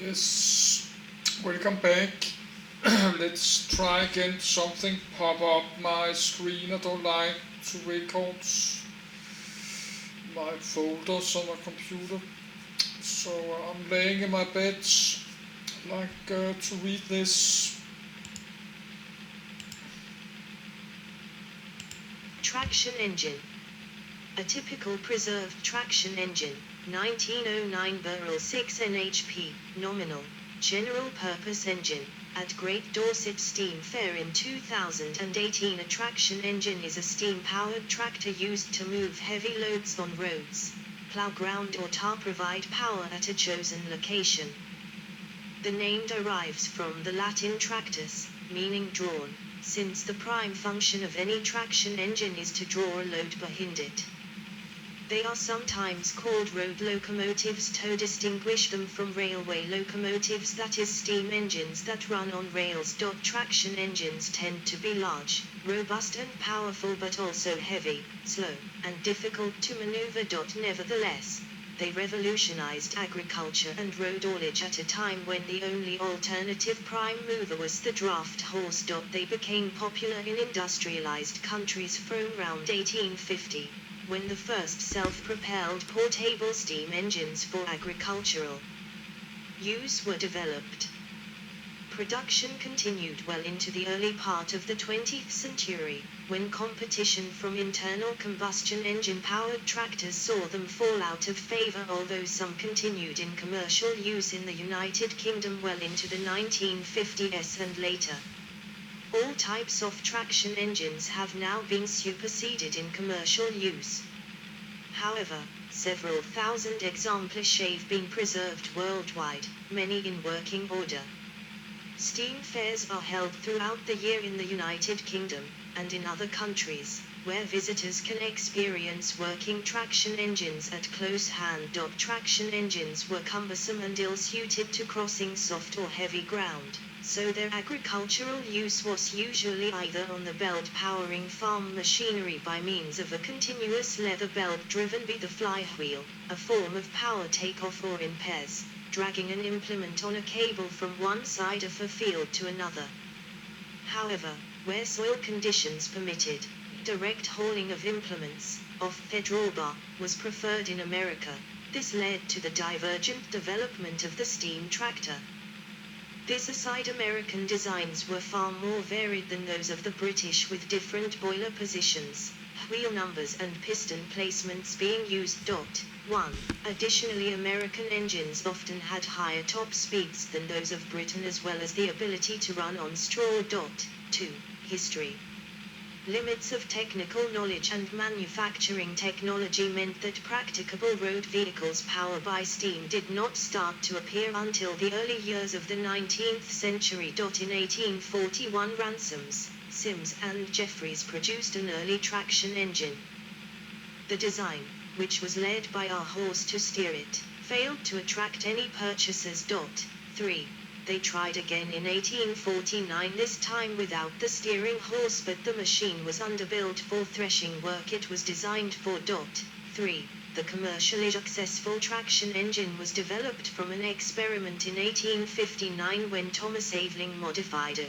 Yes, welcome back. Let's try again. Something pop up my screen. I don't like to record my folders on my computer. So I'm laying in my bed, like to read this. Traction engine. A typical preserved traction engine, 1909 Burrell 6 NHP, nominal, general purpose engine. At Great Dorset Steam Fair in 2018, a traction engine is a steam-powered tractor used to move heavy loads on roads, plow ground or provide power at a chosen location. The name derives from the Latin tractus, meaning drawn, since the prime function of any traction engine is to draw a load behind it. They are sometimes called road locomotives to distinguish them from railway locomotives, that is steam engines that run on rails. Traction engines tend to be large, robust and powerful, but also heavy, slow, and difficult to maneuver. Nevertheless, they revolutionized agriculture and road haulage at a time when the only alternative prime mover was the draft horse. They became popular in industrialized countries from around 1850. When the first self-propelled portable steam engines for agricultural use were developed. Production continued well into the early part of the 20th century, when competition from internal combustion engine-powered tractors saw them fall out of favor, although some continued in commercial use in the United Kingdom well into the 1950s and later. All types of traction engines have now been superseded in commercial use. However, several thousand exemplars have been preserved worldwide, many in working order. Steam fairs are held throughout the year in the United Kingdom, and in other countries, where visitors can experience working traction engines at close hand. Traction engines were cumbersome and ill-suited to crossing soft or heavy ground, so their agricultural use was usually either on the belt powering farm machinery by means of a continuous leather belt driven by the flywheel, a form of power takeoff, or in pairs, dragging an implement on a cable from one side of a field to another. However, where soil conditions permitted, direct hauling of implements, off-the drawbar, was preferred in America. This led to the divergent development of the steam tractor. This aside, American designs were far more varied than those of the British, with different boiler positions, wheel numbers and piston placements being used. 1. Additionally, American engines often had higher top speeds than those of Britain, as well as the ability to run on straw. 2. History. Limits of technical knowledge and manufacturing technology meant that practicable road vehicles powered by steam did not start to appear until the early years of the 19th century. In 1841, Ransomes, Sims and Jeffries produced an early traction engine. The design, which was led by a horse to steer it, failed to attract any purchasers. 3. They tried again in 1849, this time without the steering horse, but the machine was underbuilt for threshing work it was designed for. 3. The commercially successful traction engine was developed from an experiment in 1859 when Thomas Aveling modified a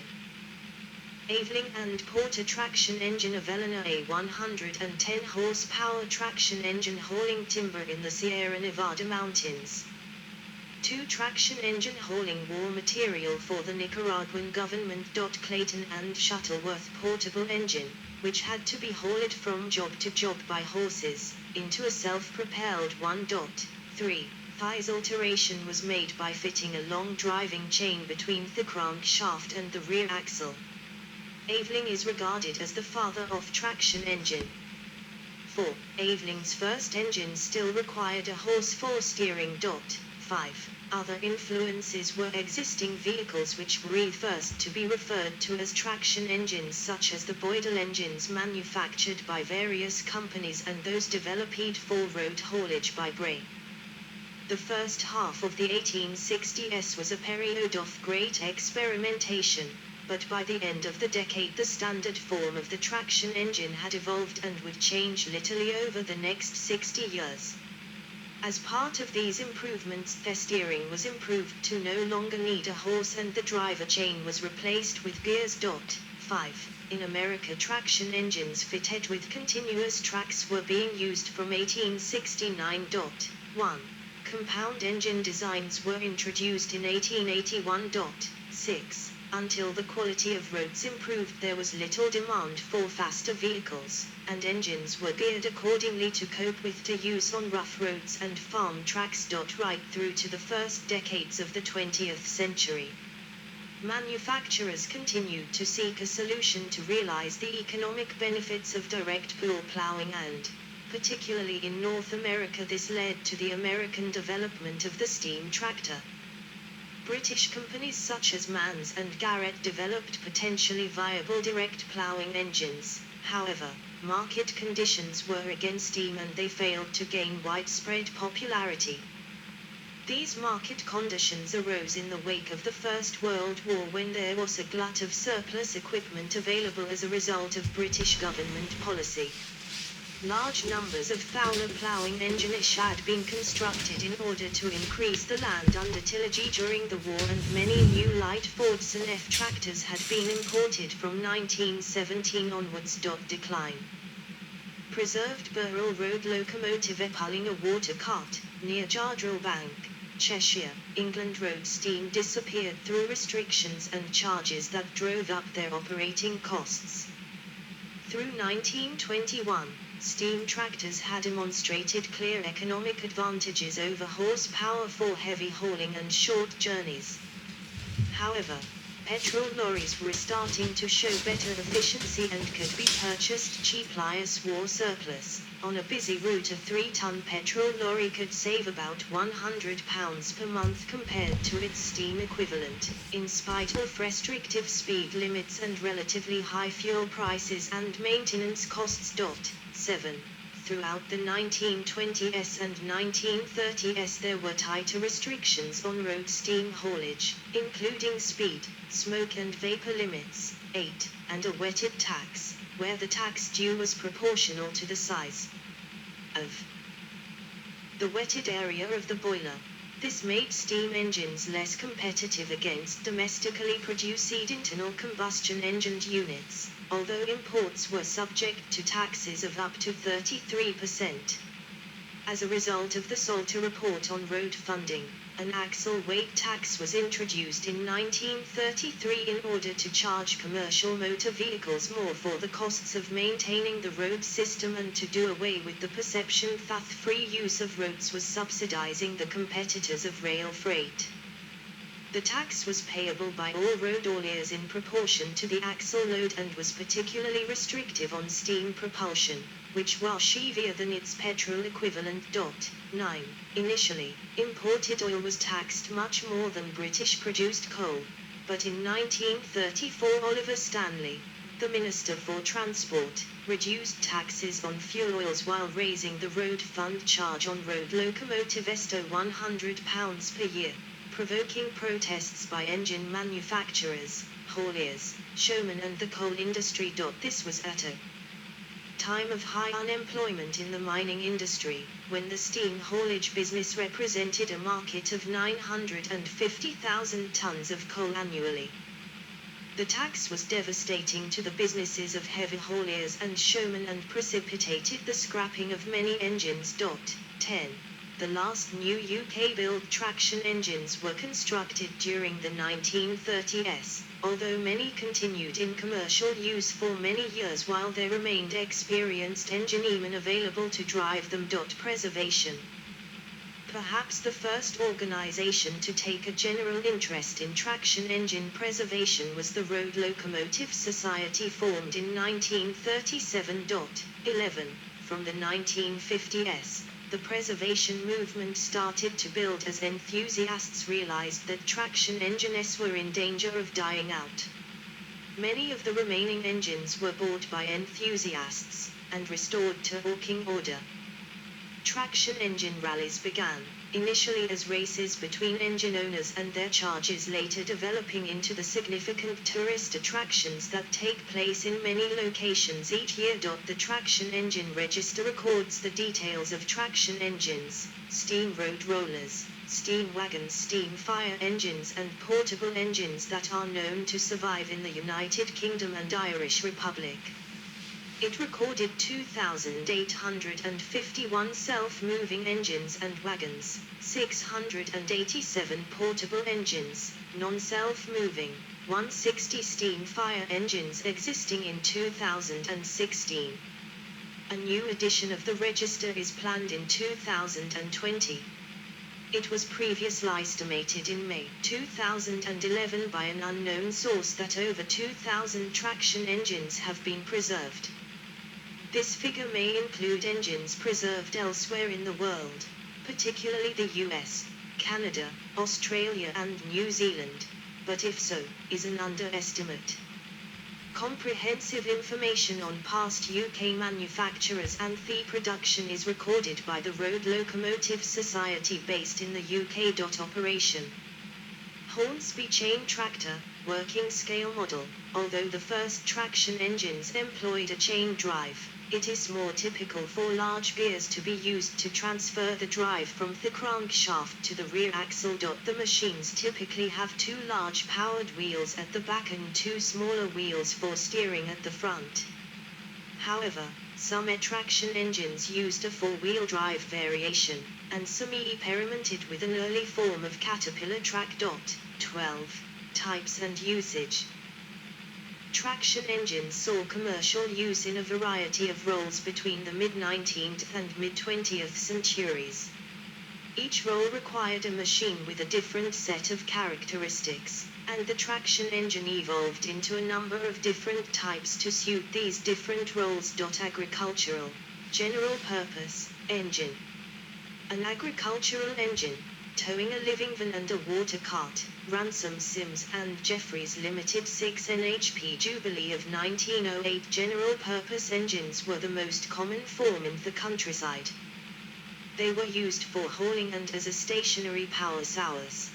Aveling and Porter traction engine of Eleanor, a 110 horsepower traction engine hauling timber in the Sierra Nevada mountains. 2. Traction engine hauling war material for the Nicaraguan government. Clayton and Shuttleworth portable engine, which had to be hauled from job to job by horses, into a self-propelled one. 3. Thighs alteration was made by fitting a long driving chain between the crankshaft and the rear axle. Aveling is regarded as the father of traction engine. 4. Aveling's first engine still required a horse for steering. 5. Other influences were existing vehicles which were first to be referred to as traction engines, such as the Boydell engines manufactured by various companies and those developed for road haulage by Bray. The first half of the 1860s was a period of great experimentation, but by the end of the decade the standard form of the traction engine had evolved and would change little over the next 60 years. As part of these improvements, their steering was improved to no longer need a horse and the driver chain was replaced with gears. 5. In America, traction engines fitted with continuous tracks were being used from 1869. 1. Compound engine designs were introduced in 1881. 6. Until the quality of roads improved, there was little demand for faster vehicles, and engines were geared accordingly to cope with the use on rough roads and farm tracks. Right through to the first decades of the 20th century, manufacturers continued to seek a solution to realize the economic benefits of direct pool plowing and, particularly in North America, this led to the American development of the steam tractor. British companies such as Manns and Garrett developed potentially viable direct plowing engines. However, market conditions were against steam and they failed to gain widespread popularity. These market conditions arose in the wake of the First World War, when there was a glut of surplus equipment available as a result of British government policy. Large numbers of Fowler ploughing engines had been constructed in order to increase the land under tillage during the war, and many new light Fordson F tractors had been imported from 1917 onwards. Decline. Preserved Burrell Road locomotive pulling a water cart, near Jardrell Bank, Cheshire, England. Road steam disappeared through restrictions and charges that drove up their operating costs. Through 1921, steam tractors had demonstrated clear economic advantages over horsepower for heavy hauling and short journeys. However, petrol lorries were starting to show better efficiency and could be purchased cheaply. War surplus. On a busy route, a 3-ton petrol lorry could save about £100 per month compared to its steam equivalent, in spite of restrictive speed limits and relatively high fuel prices and maintenance costs. 7. Throughout the 1920s and 1930s there were tighter restrictions on road steam haulage, including speed, smoke and vapor limits. 8. And a wetted tax, where the tax due was proportional to the size of the wetted area of the boiler. This made steam engines less competitive against domestically produced internal combustion engine units, although imports were subject to taxes of up to 33%. As a result of the Salter Report on Road Funding, an axle weight tax was introduced in 1933 in order to charge commercial motor vehicles more for the costs of maintaining the road system and to do away with the perception that free use of roads was subsidizing the competitors of rail freight. The tax was payable by all road hauliers in proportion to the axle load and was particularly restrictive on steam propulsion, which was heavier than its petrol equivalent. 9. Initially, imported oil was taxed much more than British-produced coal, but in 1934 Oliver Stanley, the Minister for Transport, reduced taxes on fuel oils while raising the road fund charge on road locomotives to £100 per year, provoking protests by engine manufacturers, hauliers, showmen and the coal industry. This was at a time of high unemployment in the mining industry, when the steam haulage business represented a market of 950,000 tons of coal annually. The tax was devastating to the businesses of heavy hauliers and showmen and precipitated the scrapping of many engines. 10. The last new UK-built traction engines were constructed during the 1930s, although many continued in commercial use for many years while there remained experienced enginemen available to drive them. Preservation. Perhaps the first organization to take a general interest in traction engine preservation was the Road Locomotive Society, formed in 1937. 11. From the 1950s, the preservation movement started to build as enthusiasts realized that traction engines were in danger of dying out. Many of the remaining engines were bought by enthusiasts and restored to working order. Traction engine rallies began, initially as races between engine owners and their charges, later developing into the significant tourist attractions that take place in many locations each year. The Traction Engine Register records the details of traction engines, steam road rollers, steam wagons, steam fire engines and portable engines that are known to survive in the United Kingdom and Irish Republic. It recorded 2,851 self-moving engines and wagons, 687 portable engines, non-self-moving, 160 steam fire engines existing in 2016. A new edition of the register is planned in 2020. It was previously estimated in May 2011 by an unknown source that over 2,000 traction engines have been preserved. This figure may include engines preserved elsewhere in the world, particularly the US, Canada, Australia and New Zealand, but if so, is an underestimate. Comprehensive information on past UK manufacturers and the production is recorded by the Road Locomotive Society based in the UK. Operation Hornsby chain tractor, working scale model. Although the first traction engines employed a chain drive, it is more typical for large gears to be used to transfer the drive from the crankshaft to the rear axle. The machines typically have two large powered wheels at the back and two smaller wheels for steering at the front. However, some traction engines used a four-wheel drive variation, and some experimented with an early form of Caterpillar track. 12. Types and usage. Traction engines saw commercial use in a variety of roles between the mid-19th and mid-20th centuries. Each role required a machine with a different set of characteristics, and the traction engine evolved into a number of different types to suit these different roles. Agricultural, general purpose, engine. An agricultural engine, towing a living van and a water cart. Ransom Sims and Jeffries Limited 6 NHP Jubilee of 1908. General purpose engines were the most common form in the countryside. They were used for hauling and as a stationary power source.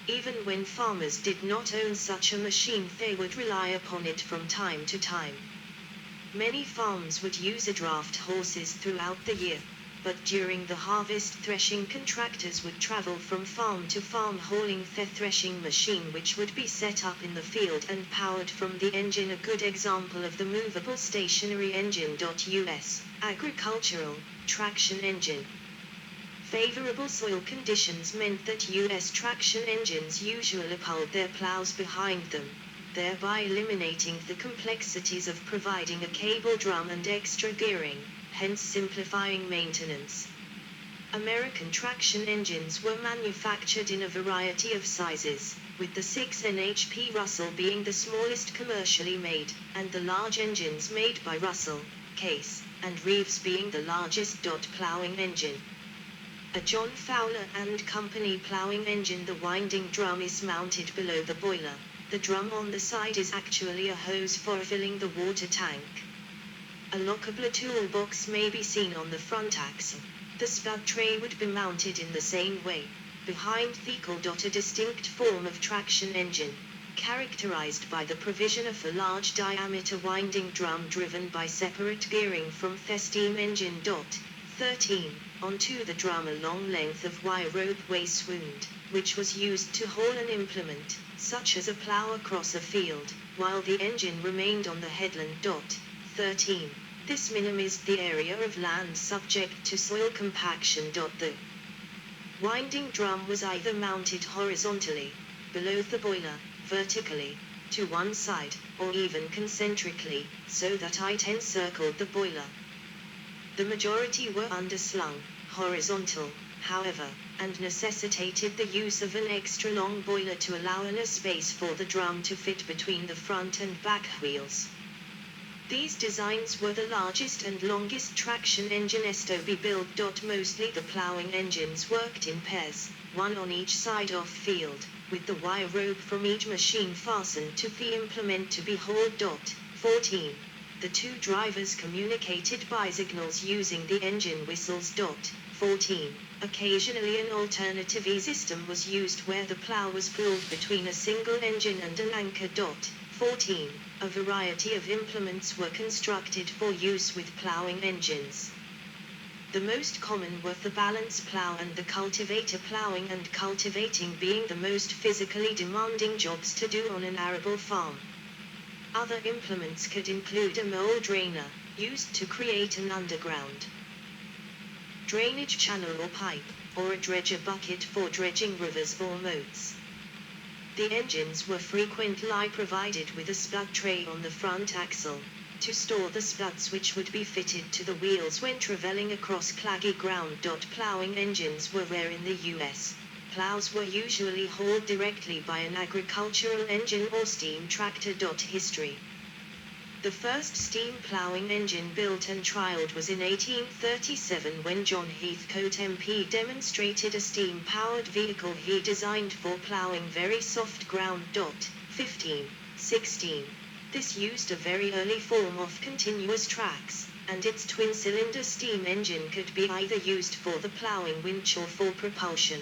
Even when farmers did not own such a machine, they would rely upon it from time to time. Many farms would use a draft horses throughout the year, but during the harvest threshing contractors would travel from farm to farm hauling the threshing machine, which would be set up in the field and powered from the engine. A good example of the movable stationary engine. US agricultural traction engine. Favorable soil conditions meant that US traction engines usually pulled their plows behind them, thereby eliminating the complexities of providing a cable drum and extra gearing, hence simplifying maintenance. American traction engines were manufactured in a variety of sizes, with the 6 NHP Russell being the smallest commercially made, and the large engines made by Russell, Case, and Reeves being the largest. Plowing engine. A John Fowler and Company plowing engine. The winding drum is mounted below the boiler. The drum on the side is actually a hose for filling the water tank. A lockable toolbox may be seen on the front axle. The spud tray would be mounted in the same way, behind the vehicle. A distinct form of traction engine, characterized by the provision of a large diameter winding drum driven by separate gearing from the steam engine. 13. Onto the drum a long length of wire rope was wound, which was used to haul an implement, such as a plow, across a field, while the engine remained on the headland. 13. This minimized the area of land subject to soil compaction. The winding drum was either mounted horizontally, below the boiler, vertically, to one side, or even concentrically, so that it encircled the boiler. The majority were underslung, horizontal, however, and necessitated the use of an extra long boiler to allow enough space for the drum to fit between the front and back wheels. These designs were the largest and longest traction engine to be built. Mostly the plowing engines worked in pairs, one on each side of field, with the wire rope from each machine fastened to the implement to be hauled. 14. The two drivers communicated by signals using the engine whistles. 14. Occasionally an alternative E-system was used where the plough was pulled between a single engine and an anchor. 14. A variety of implements were constructed for use with ploughing engines. The most common were the balance plough and the cultivator, ploughing and cultivating being the most physically demanding jobs to do on an arable farm. Other implements could include a mole drainer, used to create an underground drainage channel or pipe, or a dredger bucket for dredging rivers or moats. The engines were frequently provided with a spud tray on the front axle, to store the spuds which would be fitted to the wheels when traveling across claggy ground. Ploughing engines were rare in the US. Ploughs were usually hauled directly by an agricultural engine or steam tractor. History. The first steam ploughing engine built and trialled was in 1837 when John Heathcote MP demonstrated a steam-powered vehicle he designed for ploughing very soft ground. 15. 16. This used a very early form of continuous tracks, and its twin-cylinder steam engine could be either used for the ploughing winch or for propulsion.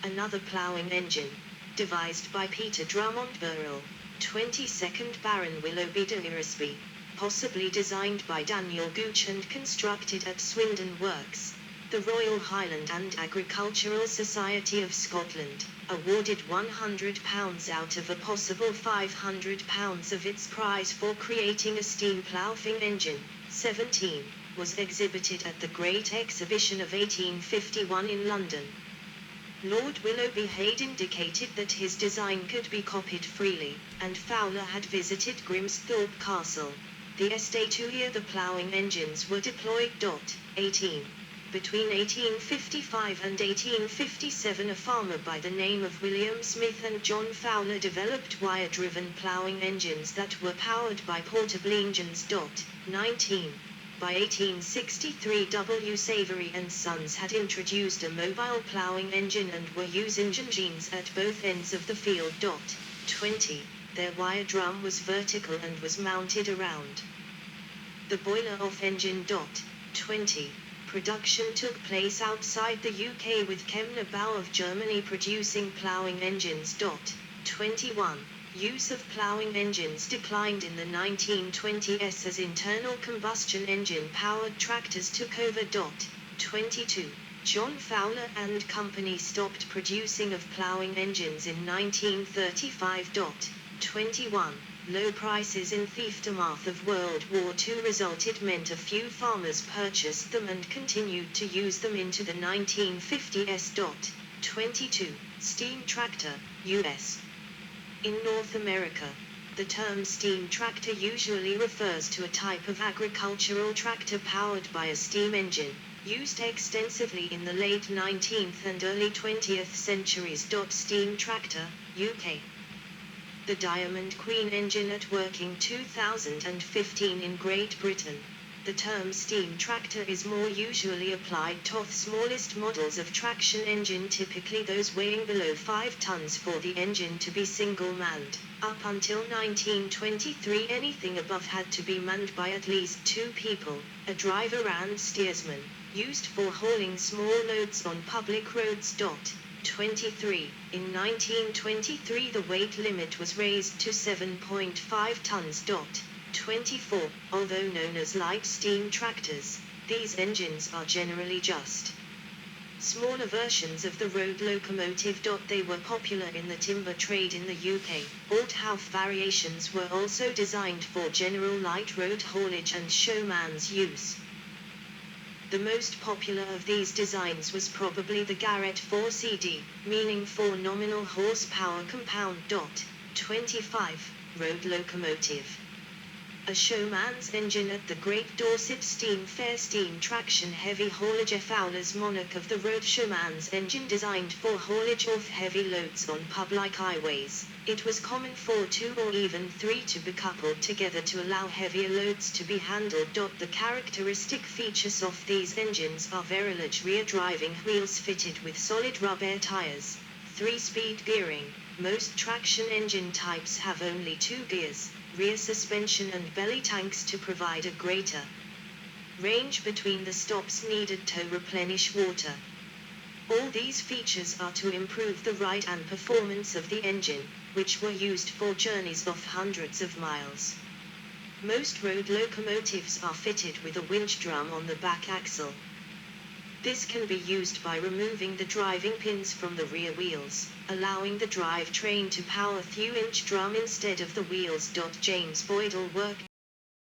Another ploughing engine, devised by Peter Drummond Burrell, 22nd Baron Willoughby de Eresby, possibly designed by Daniel Gooch and constructed at Swindon Works, the Royal Highland and Agricultural Society of Scotland, awarded £100 out of a possible £500 of its prize for creating a steam ploughing engine. 17, was exhibited at the Great Exhibition of 1851 in London. Lord Willoughby had indicated that his design could be copied freely, and Fowler had visited Grimsthorpe Castle, the estate where the ploughing engines were deployed. 18. Between 1855 and 1857 a farmer by the name of William Smith and John Fowler developed wire-driven ploughing engines that were powered by portable engines. 19. By 1863 W. Savery and Sons had introduced a mobile ploughing engine and were using engines at both ends of the field. 20. Their wire drum was vertical and was mounted around the boiler-off engine. 20. Production took place outside the UK with Kemner Bau of Germany producing ploughing engines. 21. Use of ploughing engines declined in the 1920s as internal combustion engine-powered tractors took over. 22. John Fowler and Company stopped producing of ploughing engines in 1935. 21. Low prices in the aftermath of World War II resulted meant a few farmers purchased them and continued to use them into the 1950s. 22. Steam tractor, U.S. In North America, the term steam tractor usually refers to a type of agricultural tractor powered by a steam engine, used extensively in the late 19th and early 20th centuries. Steam tractor, UK. The Diamond Queen engine at work in 2015 in Great Britain. The term steam tractor is more usually applied to the smallest models of traction engine, typically those weighing below 5 tons, for the engine to be single-manned. Up until 1923 anything above had to be manned by at least 2 people, a driver and steersman, used for hauling small loads on public roads. 23. In 1923 the weight limit was raised to 7.5 tons. 24. Although known as light steam tractors, these engines are generally just smaller versions of the road locomotive. They were popular in the timber trade in the UK. Although variations were also designed for general light road haulage and showman's use. The most popular of these designs was probably the Garrett 4CD, meaning 4 nominal horsepower compound. 25. Road locomotive. A showman's engine at the Great Dorset Steam Fair steam traction heavy haulage. Fowler's monarch of the road showman's engine designed for haulage of heavy loads on public highways. It was common for 2 or even 3 to be coupled together to allow heavier loads to be handled. The characteristic features of these engines are very large rear driving wheels fitted with solid rubber tires, 3-speed gearing. Most traction engine types have only 2 gears, rear suspension and belly tanks to provide a greater range between the stops needed to replenish water. All these features are to improve the ride and performance of the engine, which were used for journeys of hundreds of miles. Most road locomotives are fitted with a winch drum on the back axle. This can be used by removing the driving pins from the rear wheels, allowing the drivetrain to power through winch drum instead of the wheels. James Boydell worked